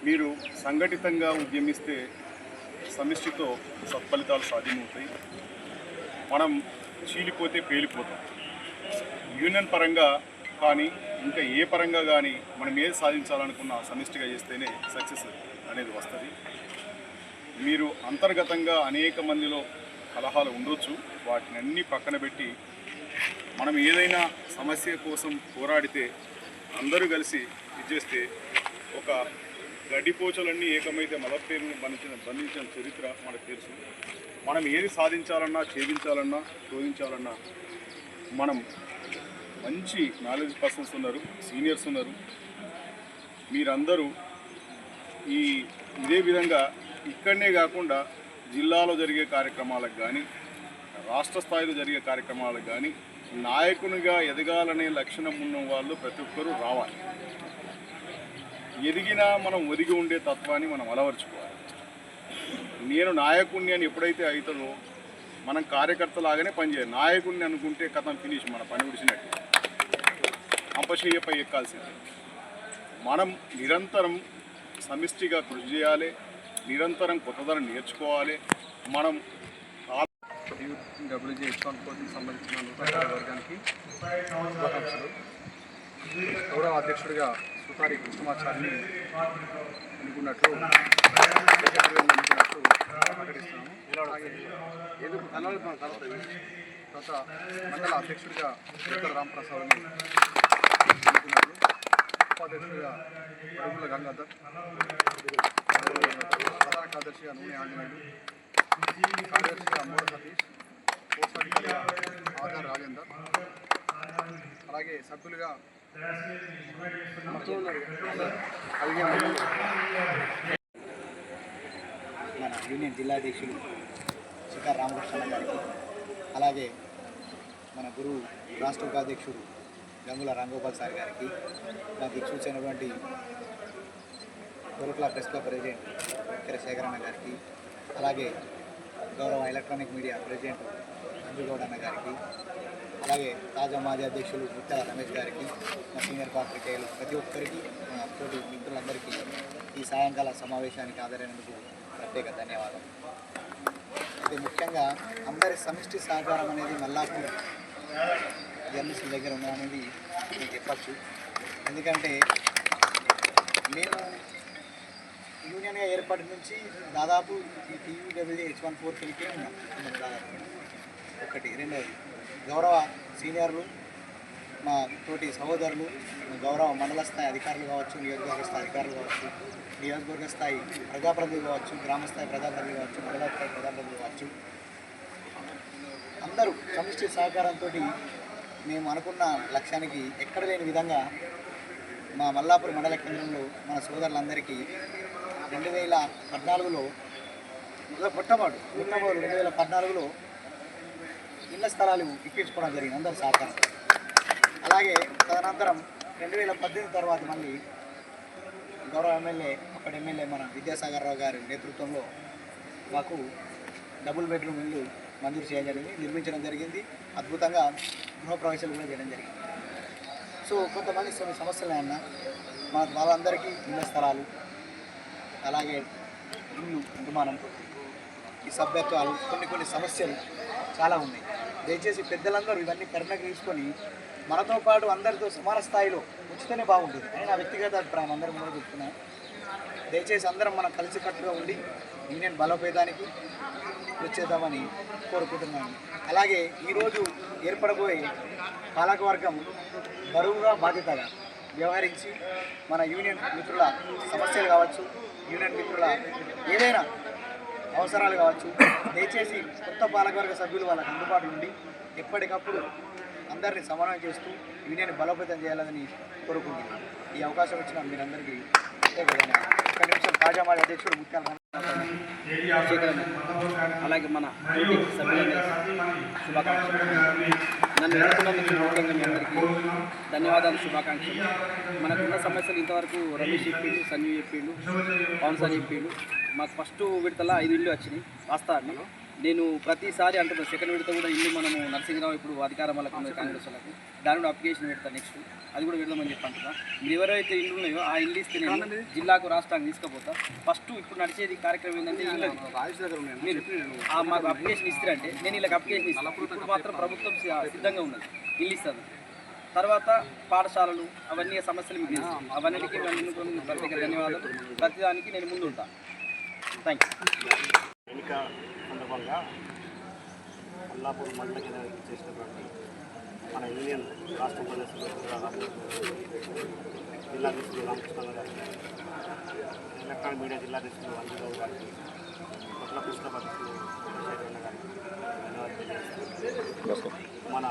మీరు సంఘటితంగా ఉద్యమిస్తే సమిష్టితో సత్ఫలితాలు సాధ్యమవుతాయి. మనం చీలిపోతే పేలిపోతాం. యూనియన్ పరంగా కానీ ఇంకా ఏ పరంగా కానీ మనం ఏది సాధించాలనుకున్నా సమిష్టిగా చేస్తేనే సక్సెస్ అనేది వస్తుంది. మీరు అంతర్గతంగా అనేక మందిలో కలహాలు ఉండొచ్చు, వాటిని అన్నీ పక్కన పెట్టి మనం ఏదైనా సమస్య కోసం పోరాడితే అందరూ కలిసి ఇచ్చేస్తే ఒక గడ్డిపోచలన్నీ ఏకమైతే మలపేరును బంధించిన చరిత్ర మనకు తెలుసు. మనం ఏది సాధించాలన్నా, ఛేదించాలన్నా, శోధించాలన్నా మనం మంచి నాలెడ్జ్ పర్సన్స్ ఉన్నారు, సీనియర్స్ ఉన్నారు. మీరందరూ ఇదే విధంగా ఇక్కడనే కాకుండా జిల్లాలో జరిగే కార్యక్రమాలకు కానీ, రాష్ట్ర స్థాయిలో జరిగే కార్యక్రమాలకు కానీ నాయకునిగా ఎదగాలనే లక్షణం ఉన్న వాళ్ళు ప్రతి ఒక్కరూ రావాలి. ఎదిగినా మనం ఒదిగి ఉండే తత్వాన్ని మనం అలవర్చుకోవాలి. నేను నాయకుడిని అని ఎప్పుడైతే అవుతుందో మనం కార్యకర్తలాగానే పనిచేయాలి. నాయకుడిని అనుకుంటే కథం ఫినిష్, మన పని విడిచినట్టు అంపశయ్యపై ఎక్కాల్సిందే. మనం నిరంతరం సమిష్టిగా కృషి చేయాలి, నిరంతరం కొత్తదనం నేర్చుకోవాలి. మనం WJ-H140 సంబంధించిన నూతన వర్గానికి శుభాకాంక్షలు. గౌరవ అధ్యక్షుడిగా సుతారి కృష్ణమాచారిని ఎన్నుకున్నట్లు ప్రకటిస్తున్నాము. తర్వాత మండల అధ్యక్షుడిగా డాక్టర్ రాంప్రసాద్ని ఎన్నుకున్నట్లు, ఉపాధ్యక్షుడిగా పరుగుల గంగాధర్, ప్రధాన కార్యదర్శిగా నూనె ఆంజనేయులు, కార్యదర్శిగా మూల సతీష్, కోశాధికారిగా ఆధార్ రాజేందర్, అలాగే సభ్యులుగా మన యూనియన్ జిల్లా అధ్యక్షులు శిఖర్ రామకృష్ణ గారికి, అలాగే మన గురువు రాష్ట్ర ఉపాధ్యక్షుడు గంగుల రాంగోపాల్ సార్ గారికి, నా దిక్సూచినటువంటి గురుకుల ప్రెస్ క్లబ్ ప్రెసిడెంట్ శేఖరన్న గారికి, అలాగే గౌరవ ఎలక్ట్రానిక్ మీడియా ప్రెసిడెంట్ అంజుగౌడ్ అన్న గారికి, అలాగే తాజా మాజీ అధ్యక్షులు ముత్యాల రమేష్ గారికి, మా సీనియర్ పాత్రికేయులు ప్రతి ఒక్కరికి, మా తోటి మిత్రులందరికీ ఈ సాయంకాల సమావేశానికి హాజరైనందుకు ప్రత్యేక ధన్యవాదాలు. అయితే ముఖ్యంగా అందరి సమిష్టి సహకారం అనేది మల్లాపూర్ జర్నలిస్టుల దగ్గర ఉన్నదనేది నేను చెప్పచ్చు. ఎందుకంటే నేను యూనియన్గా ఏర్పాటు నుంచి దాదాపు ఈ TUWJ-H140కే ఉన్నాం. దాదాపు ఒకటి. రెండవది, గౌరవ సీనియర్లు, మా తోటి సహోదరులు, గౌరవ మండల స్థాయి అధికారులు కావచ్చు, నియోజకవర్గ స్థాయి అధికారులు కావచ్చు, నియోజకవర్గ స్థాయి ప్రజాప్రతినిధులు కావచ్చు, గ్రామ స్థాయి ప్రజాప్రతినిధులు కావచ్చు, మండల స్థాయి ప్రజాప్రతినిధులు కావచ్చు, అందరూ సమిష్టి సహకారంతో మేము అనుకున్న లక్ష్యానికి ఎక్కడ లేని విధంగా మా మల్లాపూర్ మండల కేంద్రంలో మన సోదరులందరికీ 2014లో మొట్టమొదటి 2014లో ఇళ్ల స్థలాలు ఇప్పించుకోవడం జరిగింది, అందరూ సహకారం. అలాగే తదనంతరం 2018 తర్వాత మళ్ళీ గౌరవ అప్పటి ఎమ్మెల్యే మన విద్యాసాగర్ రావు గారి నేతృత్వంలో మాకు డబుల్ బెడ్రూమ్ ఇల్లు మంజూరు చేయడం జరిగింది, నిర్మించడం జరిగింది. అద్భుతంగా గృహప్రవేశాలు కూడా చేయడం జరిగింది. సో కొంతమంది సమస్యలు అన్న వాళ్ళందరికీ ఇళ్ల స్థలాలు, అలాగే ఇల్లు నిర్మాణం, ఈ సభ్యత్వాలు, కొన్ని సమస్యలు చాలా ఉన్నాయి. దయచేసి పెద్దలందరూ ఇవన్నీ పరిణకు తీసుకొని మనతో పాటు అందరితో సమాన స్థాయిలో ఉంచితేనే బాగుంటుంది అని నా వ్యక్తిగత అభిప్రాయం. అందరం కూడా చెప్తున్నాను. దయచేసి అందరం మనం కలిసికట్టుగా ఉండి యూనియన్ బలోపేతానికి వచ్చేద్దామని కోరుకుంటున్నాను. అలాగే ఈరోజు ఏర్పడబోయే పాలకవర్గం బరువుగా బాధ్యతగా వ్యవహరించి మన యూనియన్ మిత్రుల సమస్యలు కావచ్చు, యూనియన్ మిత్రుల ఏదైనా అవసరాలు కావచ్చు, దయచేసి కొత్త పాలకవర్గ సభ్యులు వాళ్ళకి అందుబాటులో ఉండి ఎప్పటికప్పుడు అందరినీ సమన్వయం చేస్తూ యూనియన్ బలోపేతం చేయాలని కోరుకుంటున్నాను. ఈ అవకాశం ఇచ్చిన మీరందరికీ ఒక నిమిషం తాజా మాజీ అధ్యక్షుడు ముత్యాల అలాగే మన సభ్యులని శుభాకాంక్షలు. నన్ను ఎన్నుకున్నందుకు ముఖ్యంగా మీ అందరికీ ధన్యవాదాలు, శుభాకాంక్షలు. మనకున్న సమస్యలు ఇంతవరకు రమేష్ చెప్పిండు, సంజీవ్ చెప్పిండు, పవన్ సార్ చెప్పిండు. మాకు ఫస్ట్ విడతల 5 ఇళ్ళు వచ్చినాయి వాస్తవాన్ని. నేను ప్రతిసారి అంటున్నా సెకండ్ విడత కూడా ఇల్లు మనము నరసింహరావు ఇప్పుడు అధికారం వాళ్ళకు ఉన్నది కాంగ్రెస్ వాళ్ళకు దాని కూడా అప్లికేషన్ పెడతాను నెక్స్ట్ అది కూడా పెడదామని చెప్పి అంటున్నా. మీరు ఎవరైతే ఇల్లు ఉన్నాయో ఆ ఇల్లు ఇస్తే నేను జిల్లాకు రాష్ట్రానికి తీసుకుపోతా. ఫస్ట్ ఇప్పుడు నడిచేది కార్యక్రమం ఏంటంటే ఇల్లు మీరు మాకు అప్లికేషన్ ఇస్తారంటే నేను వీళ్ళకి అప్లికేషన్ ఇస్తాను. ఇప్పుడు మాత్రం ప్రభుత్వం సిద్ధంగా ఉన్నది ఇల్లు ఇస్తాను. తర్వాత పాఠశాలలు అవన్నీ సమస్యలు మీకు తెలుసు. అవన్నిటికీ నన్ను ప్రత్యేక ధన్యవాదాలు. ప్రతిదానికి నేను ముందు ఉంటాను. Thank you. ఎన్నిక సందర్భంగా అల్లాపూర్ మండల కేంద్రానికి చేసినటువంటి మన యూనియన్ రాష్ట్ర ప్రదేశంలో జిల్లా అధ్యక్షులు రామకృష్ణ గారికి, ఎలక్ట్రానిక్ మీడియా జిల్లా అధ్యక్షులు అంజరావు గారికి, కొట్ల కృష్ణ అధ్యక్షులు శేఖరన్న గారికి ధన్యవాదాలు తెలియజేస్తాను. మన